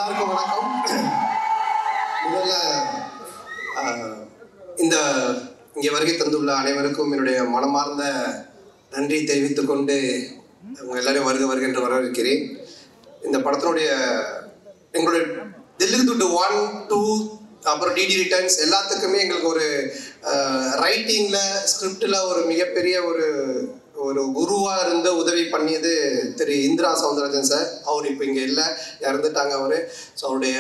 எல்லாருக்கும் வணக்கம். முதல்ல இந்த இங்கே வருகை தந்துள்ள அனைவருக்கும் என்னுடைய மனமார்ந்த நன்றி தெரிவித்துக் கொண்டு அவங்க எல்லாரும் வருக என்று வரவேற்கிறேன். இந்த படத்தினுடைய எங்களுடைய தில்லுக்கு துட்டு 1, 2 அப்புறம் டிடி ரிட்டர்ன்ஸ் எல்லாத்துக்குமே எங்களுக்கு ஒரு ரைட்டிங்கில் ஸ்கிரிப்டில் ஒரு மிகப்பெரிய ஒரு குருவாக இருந்து உதவி பண்ணியது திரு இந்திரா சௌந்தரராஜன் சார். அவர் இப்போ இங்கே இல்லை, இறந்துட்டாங்க அவர். ஸோ அவருடைய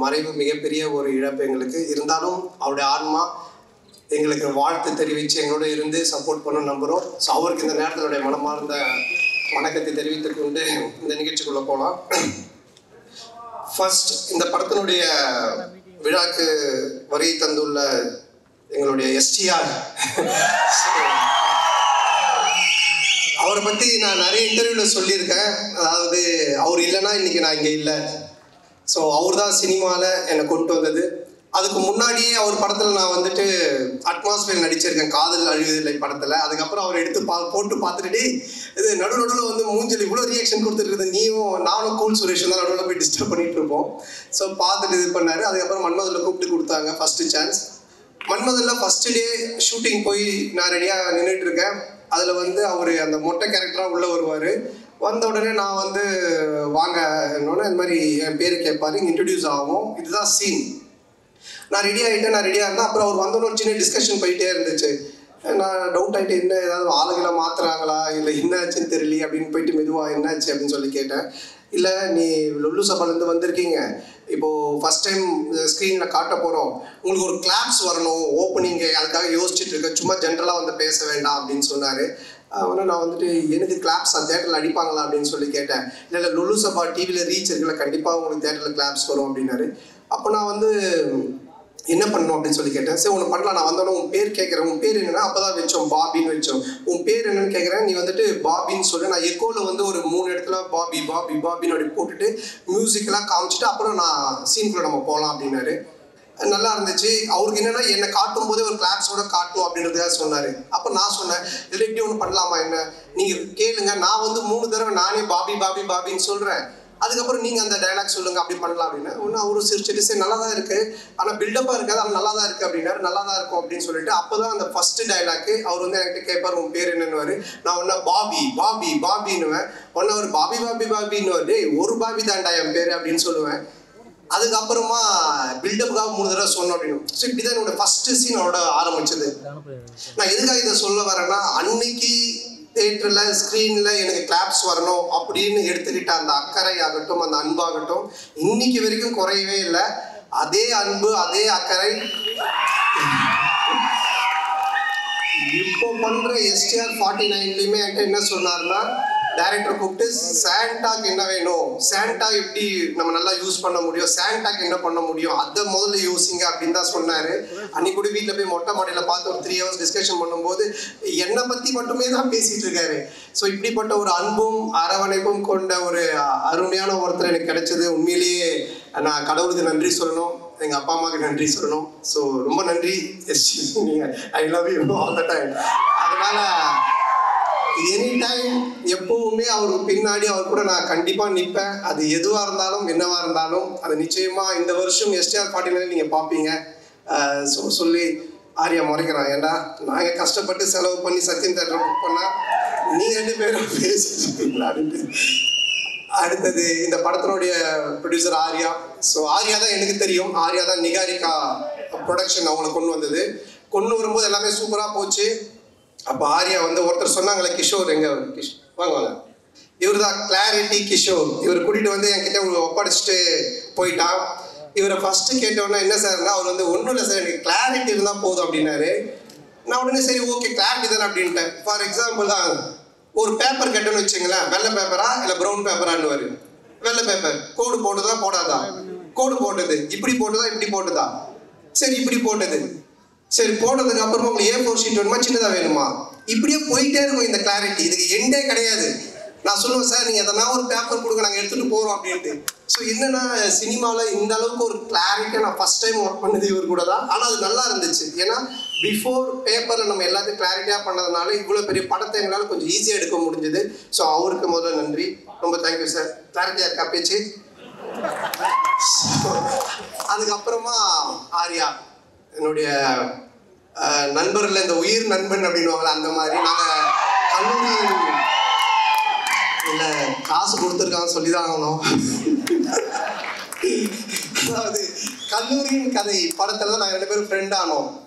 மறைவு மிகப்பெரிய ஒரு இழப்பு எங்களுக்கு. இருந்தாலும் அவருடைய ஆன்மா எங்களுக்கு வாழ்த்து தெரிவித்து எங்களோட இருந்து சப்போர்ட் பண்ண நம்புகிறோம். ஸோ அவருக்கு இந்த நேரத்தினுடைய மனமார்ந்த வணக்கத்தை தெரிவித்துக் கொண்டு இந்த நிகழ்ச்சிக்குள்ளே போகலாம். ஃபர்ஸ்ட், இந்த படத்தினுடைய விழாக்கு வருகை தந்துள்ள எங்களுடைய எஸ்டிஆர், அவரை பற்றி நான் நிறைய இன்டர்வியூவில் சொல்லியிருக்கேன். அதாவது அவர் இல்லைன்னா இன்றைக்கி நான் இங்கே இல்லை. ஸோ அவர் தான் சினிமாவில் என்னை கொண்டு வந்தது. அதுக்கு முன்னாடியே அவர் படத்தில் நான் வந்துட்டு அட்மாஸ்பியர் நடிச்சிருக்கேன், காதல் அழிவதில்லை படத்தில். அதுக்கப்புறம் அவர் எடுத்து போட்டு பார்த்துட்டு இது நடுவில் வந்து மூஞ்சில் இவ்வளோ ரியாக்ஷன் கொடுத்துருக்குது, நீயும் நானும் கூல் சுரேஷன் தான் நடுவில் போய் டிஸ்டர்ப் பண்ணிகிட்டு இருப்போம். ஸோ பார்த்துட்டு இது பண்ணார். அதுக்கப்புறம் மன்மதில் கூப்பிட்டு கொடுத்தாங்க ஃபஸ்ட்டு சான்ஸ். மன்மதில் ஃபஸ்ட்டு டே ஷூட்டிங் போய் நான் ரெடியாக நின்றுட்டு இருக்கேன். அதில் வந்து அவர் அந்த மொட்டை கேரக்டராக உள்ளே வருவார். வந்த உடனே நான் வந்து வாங்க என்னோட இந்த மாதிரி என் பேர் கேட்பாரு, இன்ட்ரடியூஸ் ஆகும். இதுதான் சீன். நான் ரெடி ஆகிட்டேன், நான் ரெடியாக இருந்தேன். அப்புறம் அவர் வந்தோடனே ஒரு சின்ன டிஸ்கஷன் போயிட்டே இருந்துச்சு. நான் டவுட் ஆகிட்டு, என்ன ஏதாவது ஆளுகளை மாற்றுறாங்களா இல்லை என்ன ஆச்சுன்னு தெரியல அப்படின்னு போயிட்டு மெதுவாக என்னாச்சு அப்படின்னு சொல்லி கேட்டேன். இல்லை, நீ லொல்லு சபாலேருந்து வந்திருக்கீங்க, இப்போது ஃபஸ்ட் டைம் ஸ்க்ரீனில் காட்ட போகிறோம், உங்களுக்கு ஒரு கிளாப்ஸ் வரணும் ஓப்பனிங்கு, அதுக்காக யோசிச்சுட்டு இருக்கேன், சும்மா ஜென்ரலாக வந்து பேச வேண்டாம் அப்படின்னு சொன்னார். ஆனால் நான் வந்துட்டு எனக்கு கிளாப்ஸ் அந்த தேட்டரில் அடிப்பாங்களா அப்படின்னு சொல்லி கேட்டேன். இல்லை லொல்லு சபா டிவியில் ரீச் இருக்குல்ல, கண்டிப்பாக உங்களுக்கு தேட்டரில் கிளாப்ஸ் வரும் அப்படின்னாரு. அப்போ நான் வந்து என்ன பண்ணணும் அப்படின்னு சொல்லி கேட்டேன். சரி ஒன்று பண்ணலாம், நான் வந்தோடனே உன் பேர் கேட்குறேன், உன் பேர் என்னென்னா அப்போ தான் வச்சோம் பாபின்னு வச்சோம். உன் பேர் என்னன்னு கேட்குறேன், நீ வந்துட்டு பாபின்னு சொல்லி நான் எக்கோவில் வந்து ஒரு 3 இடத்துல பாபி பாபி பாபின்னு அப்படி போட்டுட்டு மியூசிக்கெல்லாம் காமிச்சிட்டு அப்புறம் நான் சீன்குள்ளே நம்ம போகலாம் அப்படின்னாரு. நல்லா இருந்துச்சு. அவருக்கு என்னென்னா என்னை காட்டும் போதே ஒரு கிளாப்ஸோட காட்டும் அப்படின்றதுக்காக சொன்னார். அப்போ நான் சொன்னேன், இதில் எப்படி ஒன்று பண்ணலாமா, என்ன நீங்கள் கேளுங்க, நான் வந்து 3 தடவை நானே பாபி பாபி பாபின்னு சொல்கிறேன், அதுக்கப்புறம் நீங்கள் அந்த டைலாக் சொல்லுங்கள், அப்படி பண்ணலாம் அப்படின்னு. ஒன்று அவரும் சிரிச்சிட்டு சரி நல்லா தான் இருக்குது, ஆனால் பில்டப்பாக இருக்காது, ஆனால் நல்லா தான் இருக்குது அப்படின்னாரு. நல்லா தான் இருக்கும் அப்படின்னு சொல்லிட்டு அப்போ தான் அந்த ஃபஸ்ட்டு டைலாக்கு அவர் வந்து என்கிட்ட கேட்பார், உன் பேர் என்னன்னுவார். நான் ஒன்றா பாபி பாபி பாபின்னுவேன். ஒன்று அவர் பாபி பாபி பாபின்னுவார். டேய் ஒரு பாபி தாண்டா என் பேர் அப்படின்னு சொல்லுவேன். அதுக்கப்புறமா பில்டப்புக்காக 3 தடவை சொன்னோம் அப்படின்னு. ஸோ இப்படி தான் என்னோட ஃபஸ்ட்டு சீன் அவரோட ஆரம்பிச்சது. நான் எதுக்காக இதை சொல்ல வரேன்னா, அன்னைக்கு தேட்டரில் ஸ்க்ரீனில் எனக்கு கிளாப்ஸ் வரணும் அப்படின்னு எடுத்துக்கிட்ட அந்த அக்கறை ஆகட்டும், அந்த அன்பாகட்டும் இன்னைக்கு வரைக்கும் குறையவே இல்லை. அதே அன்பு அதே அக்கறை இப்போ பண்ணுற STR 49லையுமே என்கிட்ட என்ன சொன்னார்னா, டைரக்டர் கூப்பிட்டு சாண்டாக்கு என்ன வேணும், சாண்டா எப்படி நம்ம நல்லா யூஸ் பண்ண முடியும், சாண்டாக்கு என்ன பண்ண முடியும், அதை முதல்ல யோசிங்க அப்படின்னு தான் சொன்னார். அன்னைக்கு கூட வீட்டில் போய் மொட்டை மாடியில் பார்த்து ஒரு 3 hours டிஸ்கஷன் பண்ணும்போது என்னை பற்றி மட்டுமே தான் பேசிகிட்டு இருக்காரு. ஸோ இப்படிப்பட்ட ஒரு அன்பும் அரவணைப்பும் கொண்ட ஒரு அருமையான ஒருத்தர் எனக்கு கிடைச்சது. உண்மையிலேயே நான் கடவுளுக்கு நன்றி சொல்லணும், எங்கள் அப்பா அம்மாவுக்கு நன்றி சொல்லணும். ஸோ ரொம்ப நன்றி நீங்கள், I love you all the time. அதனால் எனி டைம் எப்போவுமே அவருக்கு பின்னாடி அவர் கூட நான் கண்டிப்பாக நிற்பேன். அது எதுவாக இருந்தாலும் என்னவாக இருந்தாலும் அது நிச்சயமாக இந்த வருஷம் STR 49 நீங்கள் பார்ப்பீங்க. சொல்லி ஆரியா முறைக்கிறான், ஏண்டா நாங்கள் கஷ்டப்பட்டு செலவு பண்ணி சத்யம் தேட்டரை புக் பண்ணால் நீங்கள் 2 பேரும் பேசிட்டீங்களா அப்படின்ட்டு. அடுத்தது இந்த படத்தினுடைய ப்ரொடியூசர் ஆர்யா. ஸோ ஆர்யா தான் எனக்கு தெரியும், ஆர்யா தான் நிகாரிகா ப்ரொடக்ஷன் அவங்கள கொண்டு வந்தது. கொண்டு வரும்போது எல்லாமே சூப்பராக போச்சு. அப்போ ஆர்யா வந்து ஒருத்தர் சொன்னாங்களே, கிஷோர் எங்கே வாங்க இவர் தான் கிளாரிட்டி கிஷோர். இவர் கூட்டிகிட்டு வந்து என்கிட்ட ஒப்படைச்சிட்டு போயிட்டான். இவரை ஃபஸ்ட்டு கேட்டோன்னா என்ன சார்னா, அவர் வந்து ஒன்றும் இல்லை சார், எனக்கு கிளாரிட்டி இருந்தால் போதும் அப்படின்னாரு. நான் உடனே சரி ஓகே கிளாரிட்டி தானே அப்படின்ட்டேன். ஃபார் எக்ஸாம்பிள் தான் ஒரு பேப்பர் கேட்டோன்னு வச்சுங்களேன், வெள்ளை பேப்பரா இல்லை ப்ரௌன் பேப்பரான்னு. வெள்ளை பேப்பர் கோடு போட்டுதா போடாதா, கோடு போட்டது இப்படி போட்டுதா இப்படி போட்டுதா, சரி இப்படி போட்டது, சரி போட்டதுக்கு அப்புறமா உங்களுக்கு A4 ஷீட் வேணுமா சின்னதாக வேணுமா, இப்படியே போயிட்டே இருக்கும் இந்த கிளாரிட்டி. இதுக்கு எண்டே கிடையாது. நான் சொல்லுவேன் சார் நீங்கள் எதனா ஒரு பேப்பர் கொடுங்க, நாங்கள் எடுத்துகிட்டு போகிறோம் அப்படின்ட்டு. ஸோ என்னென்னா சினிமாவில் இந்த அளவுக்கு ஒரு கிளாரிட்டியாக நான் ஃபஸ்ட் டைம் ஒர்க் பண்ணது இவர் கூட தான். ஆனால் அது நல்லா இருந்துச்சு. ஏன்னா பிஃபோர் பேப்பரில் நம்ம எல்லாத்தையும் கிளாரிட்டியாக பண்ணதுனால இவ்வளோ பெரிய படத்தை எங்களால் கொஞ்சம் ஈஸியாக எடுக்க முடிஞ்சது. ஸோ அவருக்கு முதல்ல நன்றி, ரொம்ப தேங்க்யூ சார். கிளாரிட்டியாக இருக்கா பேச்சு? அதுக்கப்புறமா ஆர்யா என்னுடைய நண்பர்கள், இந்த உயிர் நண்பன் அப்படின்வாங்களே அந்த மாதிரி. நாங்கள் கல்லூரி இல்லை காசு கொடுத்துருக்காங்க சொல்லிதான் ஆகணும். அதாவது கல்லூரியின் கதை படத்துல தான் நாங்கள் 2 பேரும் ஃப்ரெண்ட்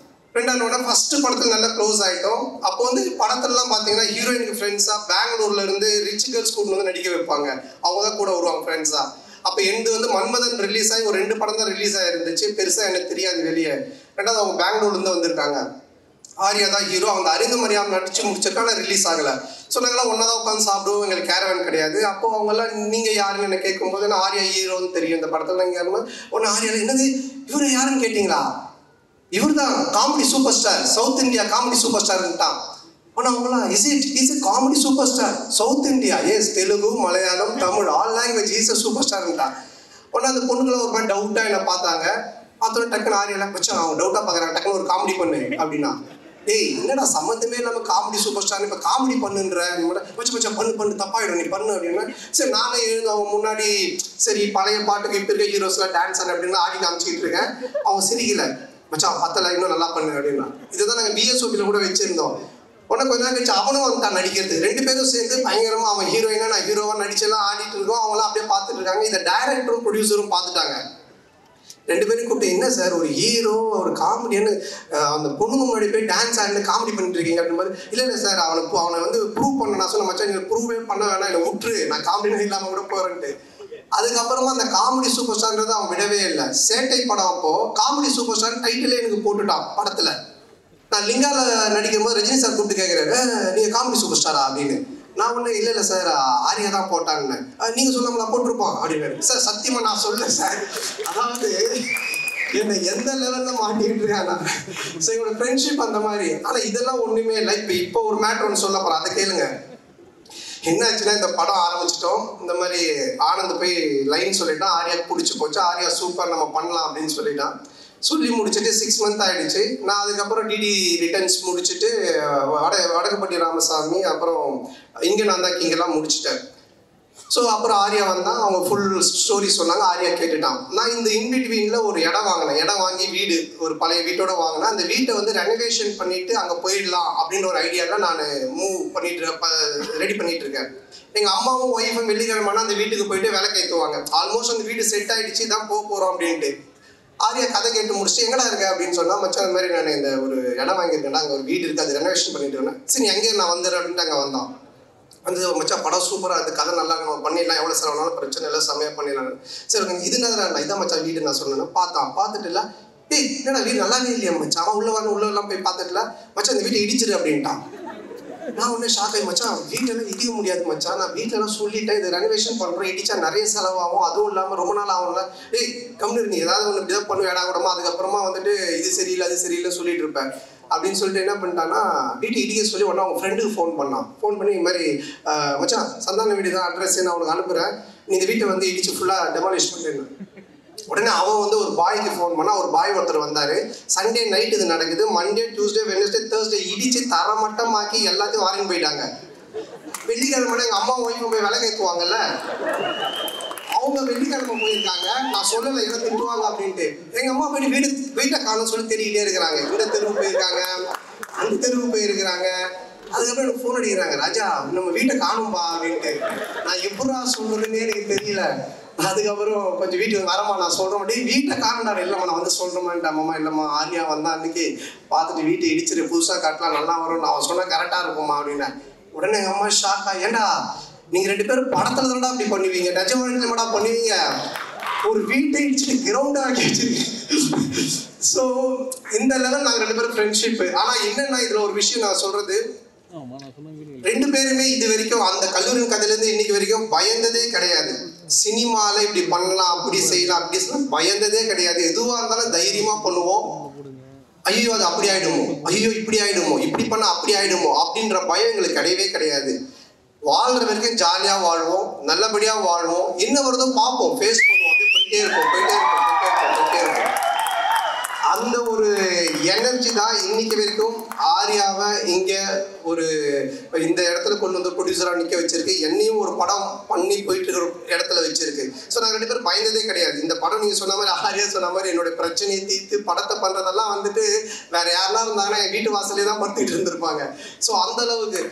ஆனோன்னா ஃபர்ஸ்ட் படத்துல நல்லா க்ளோஸ் ஆகிட்டோம். அப்போ வந்து படத்துலலாம் பார்த்தீங்கன்னா ஹீரோயினுக்கு ஃப்ரெண்ட்ஸாக பெங்களூர்ல இருந்து ரிச் கேர்ள்ஸ் கூட்டு வந்து நடிக்க வைப்பாங்க. அவங்க தான் கூட வருவாங்க ஃப்ரெண்ட்ஸா. அப்போ எண்டு வந்து மன்மதன் ரிலீஸ் ஆகி ஒரு 2 படம் தான் ரிலீஸ் ஆகிருந்துச்சு. பெருசாக எனக்கு தெரியாது வெளியே. ரெண்டாவது அவங்க பெங்களூர்லேருந்து வந்திருக்காங்க. ஆர்யா தான் ஹீரோ. அவங்க அறிந்து மரியாதை நடிச்சு முடிச்சிருக்காங்க, ரிலீஸ் ஆகலை. ஸோ நாங்களாம் ஒன்றா தான் உட்காந்து சாப்பிடுவோம். எங்களுக்கு கேரவன் கிடையாது. அப்போ அவங்கெல்லாம் நீங்கள் யாருன்னு என்ன கேட்கும்போது நான் ஆர்யா ஹீரோன்னு தெரியும். இந்த படத்தில் நீங்கள் யாருன்னா ஒன்று ஆர்யாவில் என்னது இவர் யாருன்னு கேட்டிங்களா? இவர் தான் comedy super star, south India comedy super ஸ்டார்ன்ட்டான். ஆனால் அவங்களாம் is a comedy super star south India, yes Telugu Malayalam Tamil all language is a super ஸ்டார்ன்ட்டான். உடனே அந்த பொண்ணுங்களை ஒரு மாதிரி டவுட்டாக என்ன பார்த்தாங்க. பார்த்தோன்னே டக்குன்னு ஆர்யாலாம் வச்சு அவங்க டவுட்டாக பார்க்குறாங்க. டக்குன்னு ஒரு காமெடி பண்ணு அப்படின்னா, டேய் என்னடா சம்மந்தமே இல்லாமல் காமெடி சூப்பர் ஸ்டார் இப்போ காமெடி பண்ணுன்ற வச்சு பண்ணு தப்பாயிடும் நீ பண்ணு அப்படின்னா, சரி நானே எழுந்து அவங்க முன்னாடி சரி பழைய பாட்டுக்கு இப்போ இருக்க ஹீரோஸ்லாம் டான்ஸ் ஆன அப்படின்னு ஆடி காமிச்சிக்கிட்டு இருக்கேன். அவங்க சிரிக்கல, மச்சான் பத்தல இன்னும் நல்லா பண்ணு அப்படின்னா. இதுதான் நாங்கள் பிஎஸ்ஓபியில் கூட வச்சுருந்தோம். உடனே கொஞ்ச நேரம் கழிச்சு அவனும் வந்துட்டான் நடிக்கிறது. 2 பேரும் சேர்ந்து பயங்கரமாக அவன் ஹீரோயினா நான் ஹீரோவாக நடிச்செல்லாம் ஆடிட்டு இருக்கோம். அவங்களாம் அப்படியே பார்த்துட்டு இருக்காங்க. இதை டைரக்டரும் ப்ரொடியூசரும் பார்த்துட்டாங்க. 2 பேரும் கூப்பிட்டு என்ன சார் ஒரு ஹீரோ ஒரு காமெடின்னு அந்த பொண்ணுங்க முன்னாடி போய் டான்ஸ் ஆடினு காமெடி பண்ணிட்டு இருக்கீங்க அப்படின்னு மாதிரி. இல்லை சார் அவனை வந்து ப்ரூவ் பண்ண நான் சொன்ன மச்சான் நீங்கள் ப்ரூவே பண்ண வேணாம், என்னை விட்டுரு நான் காமெடி இல்லாமல் விட போகிறேன்ட்டு. அதுக்கப்புறமா அந்த காமெடி சூப்பர் ஸ்டார்ன்றது அவன் விடவே இல்லை. சேட்டை படம் அப்போ காமெடி சூப்பர் ஸ்டார் டைட்டிலே எனக்கு போட்டுட்டான் படத்தில். நான் லிங்கால நடிக்கும் போது ரஜினி சார் கூப்பிட்டு கேட்குறாரு நீங்கள் காமெடி சூப்பர் ஸ்டாரா அப்படின்னு. நான் ஒன்றும் இல்லை சார் ஆர்யா தான் போட்டான்னு. நீங்கள் சொல்லாமலா போட்டிருப்போம் அப்படின்னு. சார் சத்தியமாக நான் சொல்ல சார், அதாவது என்னை எந்த லெவலில் மாட்டிக்கிட்டு இருக்காங்க. ஸோ என்னோட ஃப்ரெண்ட்ஷிப் அந்த மாதிரி. ஆனால் இதெல்லாம் ஒன்றுமே இல்லை. இப்போ ஒரு மேட்ரு ஒன்று சொல்ல போகிறேன், அதை கேளுங்க. என்ன ஆச்சுன்னா இந்த படம் ஆரம்பிச்சிட்டோம். இந்த மாதிரி ஆனந்த் போய் லைன் சொல்லிட்டான், ஆர்யாவுக்கு பிடிச்சி போச்சு, ஆர்யா சூப்பர் நம்ம பண்ணலாம் அப்படின்னு சொல்லிட்டான். சொல்லி முடிச்சுட்டு 6 மந்த் ஆகிடுச்சு. நான் அதுக்கப்புறம் டிடி ரிட்டர்ன்ஸ் முடிச்சுட்டு வடக்குப்பட்டி ராமசாமி அப்புறம் இங்கே நான் தான் இங்கெல்லாம் முடிச்சுட்டேன். ஸோ அப்புறம் ஆர்யா வந்தான், அவங்க ஃபுல் ஸ்டோரி சொன்னாங்க. ஆர்யா கேட்டுட்டான். நான் இந்த இன்பிட்வீனில் ஒரு இடம் வாங்கினேன். இடம் வாங்கி வீடு ஒரு பழைய வீட்டோட வாங்கினேன். அந்த வீட்டை வந்து ரெனோவேஷன் பண்ணிவிட்டு அங்கே போயிடலாம் அப்படின்ற ஒரு ஐடியாவில் நான் ரெடி பண்ணிட்டு இருக்கேன். எங்கள் அம்மாவும் ஒய்ஃபும் வெள்ளிக்கிழமைனா அந்த வீட்டுக்கு போயிட்டு விளக்கு ஏற்றுவாங்க. ஆல்மோஸ்ட் அந்த வீடு செட் ஆகிடுச்சு, தான் போகிறோம் அப்படின்ட்டு. ஆர்யா கதை கேட்டு முடிச்சுட்டு எங்கடா இருக்க அப்படின்னு சொன்னால், மச்சான் அந்த மாதிரி நான் இந்த ஒரு இடம் வாங்கியிருக்கேன்டா, அங்கே ஒரு வீடு இருக்குது, அது ரெனோவேஷன் பண்ணிட்டு இருக்கேன். சரி எங்கே நான் வந்துடுறேன் அப்படின்ட்டு அங்கே வந்தான். வந்து மச்சான் படம் சூப்பராக இருக்குது, கதை நல்லா நம்ம பண்ணிடலாம், எவ்வளோ செலவுனாலும் பிரச்சனை இல்லை, செம்மையாக பண்ணிடலாம். சரி இது என்னதான் இதான் மச்சான் வீடு நான் சொன்னேன். பார்த்துட்டு இல்லை டேய் என்னடா வீடு நல்லாவே இல்லையா மச்சான், அவன் உள்ளெல்லாம் போய் பார்த்துட்டுல மச்சான் இந்த வீட்டை இடிச்சிரு அப்படின்ட்டான். நான் ஒன்றே ஷாக் ஆகி மச்சான் வீட்டெல்லாம் இடிக்க முடியாது மச்சான், நான் வீட்டிலலாம் சொல்லிட்டேன் இது ரெனோவேஷன் பண்ணுறேன், இடிச்சா நிறைய செலவாகும், அதுவும் இல்லாமல் ரொம்ப நாள் ஆகும்ல, டேய் கம்முனு நீ ஏதாவது ஒன்று இப்படி தான் பண்ணுவேன் இடம் கூடமா, அதுக்கப்புறமா வந்துட்டு இது சரியில்லை அது சரியில்லை சொல்லிட்டு இருப்பேன் அப்படின்னு சொல்லிட்டு என்ன பண்ணிட்டான்னா வீட்டு இடிக்க சொல்லி உடனே அவங்க ஃப்ரெண்டுக்கு ஃபோன் பண்ணி இது மாதிரி மச்சான் சந்தான வீடு தான் அட்ரஸ் நான் அவனுக்கு அனுப்புகிறேன், நீ இந்த வீட்டை வந்து இடிச்சு ஃபுல்லாக டெமாலிஷ் பண்ணிருந்தேன். உடனே அவன் வந்து ஒரு பாய்க்கு ஃபோன் பண்ணால் ஒரு பாய் ஒருத்தர் வந்தார். சண்டே நைட் இது நடக்குது, மண்டே டியூஸ்டே வெட்னஸ்டே தேர்ஸ்டே இடித்து தரமட்டமாக்கி எல்லாத்தையும் வாரின்னு போயிட்டாங்க. வெள்ளிக்கிழமை எங்கள் அம்மா ஒய்ஃபும் போய் விலை கேட்குவாங்கல்ல, அவங்க வெள்ளிக்கிழமை போயிருக்காங்க. நான் சொல்லலை எல்லாம் திட்டுவாங்க அப்படின்ட்டு. எங்கள் அம்மா போயிட்டு வீட்டை காணும்னு சொல்லி தேடிக்கிட்டே இருக்கிறாங்க. இந்த தெருவு போயிருக்காங்க, அந்த தெருவு போயிருக்கிறாங்க. அதுக்கப்புறம் எனக்கு ஃபோன் அடிக்கிறாங்க, ராஜா நம்ம வீட்டை காணும்பா அப்படின்ட்டு. நான் எப்படா சொல்றதுன்னே எனக்கு தெரியல. அதுக்கப்புறம் கொஞ்சம் வீட்டுக்கு வரமா நான் சொல்கிறேன் அப்படியே வீட்டை காணண்டா, இல்லைம்மா நான் வந்து சொல்கிறேமான்ட்டு. அம்மா இல்லைம்மா ஆர்யா வந்தா அன்னைக்கு பார்த்துட்டு வீட்டை இடிச்சிட்டு புதுசாக காட்டலாம் நல்லா வரும், நான் சொன்னால் கரெக்டாக இருக்கும்மா அப்படின்னேன். உடனே எங்கள் அம்மா ஷாக்கா, ஏண்டா நீங்கள் 2 பேரும் படத்தில் தானடா அப்படி பண்ணுவீங்க, நிஜ வாழ்க்கையில் மேடா பண்ணுவீங்க, ஒரு வீட்டை இடிச்சுட்டு கிரவுண்டாக ஆக்கி வச்சிருக்கீங்க. ஸோ இந்த லெவல் நாங்கள் 2 பேரும் ஃப்ரெண்ட்ஷிப்பு. ஆனால் என்னென்னா இதில் ஒரு விஷயம் நான் சொல்கிறது, 2 பேருமே இது வரைக்கும் அந்த கல்லூரியின் கதையிலேருந்து இன்னைக்கு வரைக்கும் பயந்ததே கிடையாது. சினிமாவில் இப்படி பண்ணலாம் அப்படி செய்யலாம் அப்படி சொல்லலாம் பயந்ததே கிடையாது. எதுவாக இருந்தாலும் தைரியமாக பண்ணுவோம். ஐயோ அது அப்படி ஆகிடுமோ, ஐயோ இப்படி ஆகிடுமோ, இப்படி பண்ணால் அப்படி ஆகிடுமோ அப்படின்ற பயம் எங்களுக்கு கிடையவே கிடையாது. வாழ்கிற வரைக்கும் ஜாலியாக வாழ்வோம், நல்லபடியாக வாழ்வோம், என்ன வருதோ பார்ப்போம், ஃபேஸ் பண்ணுவோம், அப்படியே போயிட்டே இருப்போம். அந்த ஒரு எனர்ஜி தான் இன்னைக்கு வரைக்கும் ஆர்யாவை இங்கே ஒரு இந்த இடத்துல கொண்டு வந்து ப்ரொடியூசராக நிற்க வச்சிருக்கு, என்னையும் ஒரு படம் பண்ணி போயிட்டு இருக்கிற இடத்துல வச்சிருக்கு. ஸோ நாங்கள் 2 பேரும் பயந்ததே கிடையாது. இந்த படம் நீங்கள் சொன்ன மாதிரி ஆரியா சொன்ன மாதிரி என்னோட பிரச்சனையை தீர்த்து படத்தை பண்ணுறதெல்லாம் வந்துட்டு வேற யாரெல்லாம் இருந்தாங்கன்னா என் வீட்டு வாசலே தான் படுத்துட்டு இருந்திருப்பாங்க. ஸோ அந்த அளவுக்கு,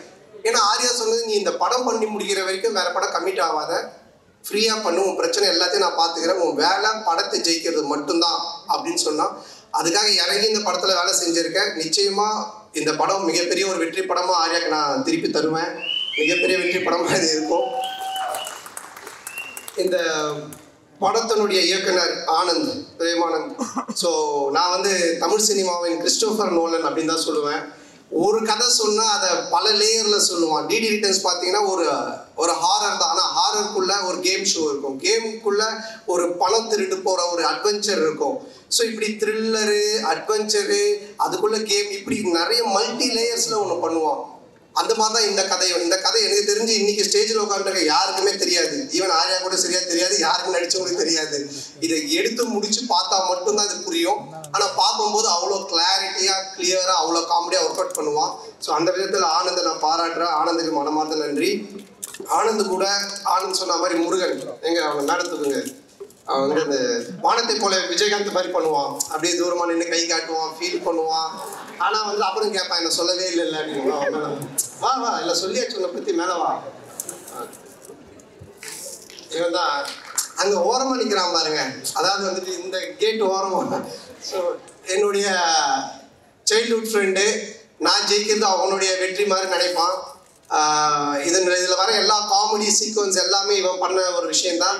ஏன்னா ஆரியா சொன்னது, நீ இந்த படம் பண்ணி முடிக்கிற வரைக்கும் வேற படம் கமிட் ஆகாத, ஃப்ரீயாக பண்ணு, உன் பிரச்சனை எல்லாத்தையும் நான் பார்த்துக்கிறேன், உன் வேலை படத்தை ஜெயிக்கிறது மட்டும்தான் அப்படின்னு சொன்னால் அதுக்காக இறங்கி இந்த படத்தில் வேலை செஞ்சுருக்கேன். நிச்சயமாக இந்த படம் மிகப்பெரிய ஒரு வெற்றி படமாக ஆரியாக்கு நான் திருப்பி தருவேன். மிகப்பெரிய வெற்றி படமாக இது இருக்கும். இந்த படத்தினுடைய இயக்குனர் ஆனந்த், பிரேமானந்த். ஸோ நான் வந்து தமிழ் சினிமாவின் கிறிஸ்டோபர் நோலன் அப்படின்னு தான் சொல்லுவேன். ஒரு கதை சொன்னால் அதை பல லேயரில் சொல்லுவான். டிடி ரிட்டர்ன்ஸ் பார்த்தீங்கன்னா ஒரு ஹாரர் தான், ஆனால் ஹாரருக்குள்ளே ஒரு கேம் ஷோ இருக்கும், கேமுக்குள்ளே ஒரு பணம் திருட்டு போகிற ஒரு அட்வென்ச்சர் இருக்கும். ஸோ இப்படி த்ரில்லரு, அட்வென்ச்சரு, அதுக்குள்ளே கேம், இப்படி நிறைய மல்டி லேயர்ஸில் ஒன்று பண்ணுவான். அந்த மாதிரி தான் இந்த கதையும். இந்த கதை எனக்கு தெரிஞ்சு இன்னைக்கு ஸ்டேஜில் உட்காந்துருக்க யாருக்குமே தெரியாது. ஈவன் ஆரியா கூட சரியா தெரியாது, யாருக்கும் நடிச்சவங்களுக்கு தெரியாது. இதை எடுத்து முடிச்சு பார்த்தா மட்டும்தான் இது புரியும். ஆனால் பார்க்கும்போது அவ்வளோ கிளாரிட்டியாக, கிளியராக, அவ்வளோ காமெடியாக ஒர்க் அவுட் பண்ணுவான். ஸோ அந்த விதத்தில் ஆனந்தை நான் பாராட்டுறேன். ஆனந்துக்கு மனமார்ந்த நன்றி. ஆனந்த் கூட ஆனந்த் சொன்ன மாதிரி முருகன் எங்க அவங்க மேடத்துக்குங்க, அவன் வந்து அந்த வானத்தை போல விஜயகாந்த் மாதிரி பண்ணுவான். அப்படியே தூரமாக நின்று கை காட்டுவான், ஃபீல் பண்ணுவான். ஆனால் வந்து அப்புறம் கேட்பான், என்ன சொல்லவே இல்லை அப்படின்னு. வா வா இல்லை சொல்லியாச்சு உன்னை பற்றி, மேலே வா. இவன் தான் அங்கே ஓரமாக நிற்கிறான் பாருங்க. அதாவது வந்துட்டு இந்த கேட் ஓரமாக. ஸோ என்னுடைய சைல்ட்ஹுட் ஃப்ரெண்டு, நான் ஜெயிக்கிறது அவனுடைய வெற்றி மாதிரி நினைப்பான். இதில் வர எல்லா காமெடி சீக்வன்ஸ் எல்லாமே இவன் பண்ண ஒரு விஷயம்தான்,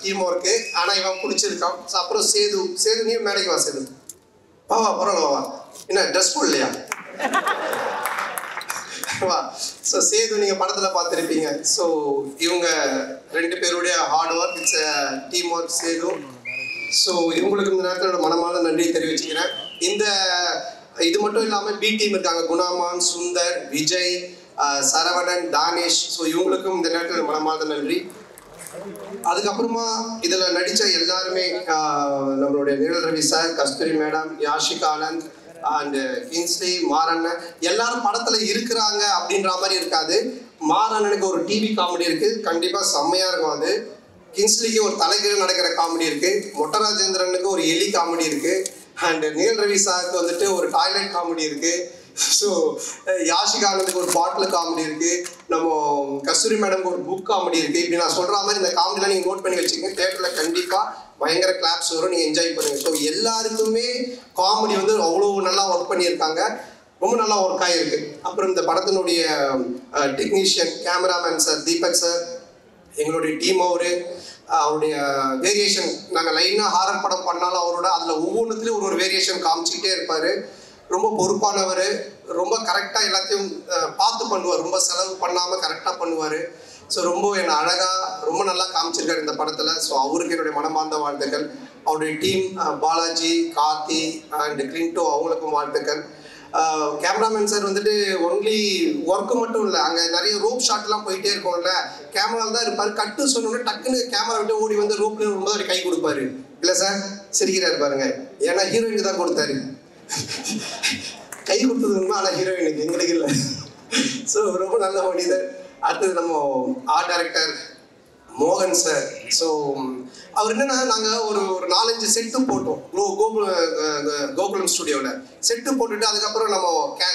டீம் ஒர்க்கு. ஆனால் இவன் பிடிச்சிருக்கான். ஸோ அப்புறம் சேது நீ மேடைக்கு வா. சேது வா வா, பரவாயில்ல வா. என்ன ட்ரெஸ் போடலையா? வா. ஸோ சேது நீங்கள் படத்தில் பார்த்துருப்பீங்க. ஸோ இவங்க 2 பேருடைய hard work, it's team work Sethu. So இவங்களுக்கு இந்த நேரத்தில் மனமான நன்றி தெரிவிச்சுக்கிறேன். இது மட்டும் இல்லாமல் பி டீம் இருக்காங்க, குணாமான், சுந்தர், விஜய், சரவணன், தானேஷ். ஸோ இவங்களுக்கும் இந்த நேரத்தில் மனமான நன்றி. அதுக்கப்புறமா இதில் நடித்த எல்லாருமே, நம்மளுடைய Nizhal Ravi sir, Kasthuri madam, Yashika Anand and Kingsley, மாரண்ணன், எல்லாரும் படத்தில் இருக்கிறாங்க அப்படின்ற மாதிரி இருக்காது. மாரண்ணனுக்கு ஒரு டிவி காமெடி இருக்குது, கண்டிப்பாக செம்மையாக இருக்கும். அது கின்ஸ்லிக்கு ஒரு தலைகீழ் நடக்கிற காமெடி இருக்குது, மொட்டராஜேந்திரனுக்கு ஒரு எலி காமெடி இருக்குது, அண்ட் நிழல் ரவி சாருக்கு வந்துட்டு ஒரு டாய்லெட் காமெடி இருக்குது. ஸோ யாஷிகா ஆனந்துக்கு ஒரு பாட்டில் காமெடி இருக்குது, நம்ம கஸ்தூரி மேடம்க்கு ஒரு புக் காமெடி இருக்குது. இப்படி நான் சொல்கிற மாதிரி இந்த காமெடிலாம் நீங்கள் நோட் பண்ணி வச்சுக்கோங்க. தேட்டரில் கண்டிப்பாக பயங்கர கிளாப்ஸ் வரும், நீங்கள் என்ஜாய் பண்ணுங்கள். ஸோ எல்லாருக்குமே காமெடி வந்து அவ்வளோ நல்லா ஒர்க் பண்ணியிருக்காங்க, ரொம்ப நல்லா ஒர்க் ஆகிருக்கு. அப்புறம் இந்த படத்தினுடைய technician, cameraman sir Deepak sir, எங்களுடைய டீம் அவருடைய வேரியேஷன், நாங்கள் லைனாக ஹாரர் படம் பண்ணாலும் அவரோட அதில் ஒவ்வொன்றுத்துலேயும் ஒரு வேரியேஷன் காமிச்சிக்கிட்டே இருப்பார். ரொம்ப பொறுப்பானவர், ரொம்ப கரெக்டாக எல்லாத்தையும் பார்த்து பண்ணுவார், ரொம்ப செலவு பண்ணாமல் கரெக்டாக பண்ணுவார். ஸோ ரொம்ப என்னை அழகாக ரொம்ப நல்லா காமிச்சிருக்காரு இந்த படத்தில். ஸோ அவருக்கு என்னுடைய மனமார்ந்த வாழ்த்துக்கள். அவருடைய டீம் பாலாஜி, கார்த்தி அண்ட் கிளின்டோ, அவங்களுக்கும் வாழ்த்துக்கள். கேமராமேன் சார் வந்துட்டு ஒன்லி ஒர்க்கு மட்டும் இல்லை, அங்கே நிறைய ரோப் ஷாட்லாம் போயிட்டே இருக்கும்ல, கேமராவில் தான் இருப்பார். கட்டு சொன்னோன்னே டக்குன்னு கேமரா விட்டு ஓடி வந்து ரோப்ல ரொம்ப கை கொடுப்பாரு. இல்லை சார் சிரிக்கிறாரு பாருங்க, ஏன்னா ஹீரோயினுக்கு தான் கொடுத்தாரு. கை கொடுத்தது உண்மை, ஆனால் ஹீரோயினுக்கு, எங்களுக்கு இல்லை. ஸோ ரொம்ப நல்ல மனிதர். அடுத்தது நம்ம ஆர்ட் டைரக்டர் மோகன் சார். ஸோ அவர் என்னன்னா, நாங்கள் ஒரு 4-5 செட்டு போட்டோம் கோகுலம் ஸ்டுடியோவில். செட்டு போட்டுட்டு அதுக்கப்புறம் நம்ம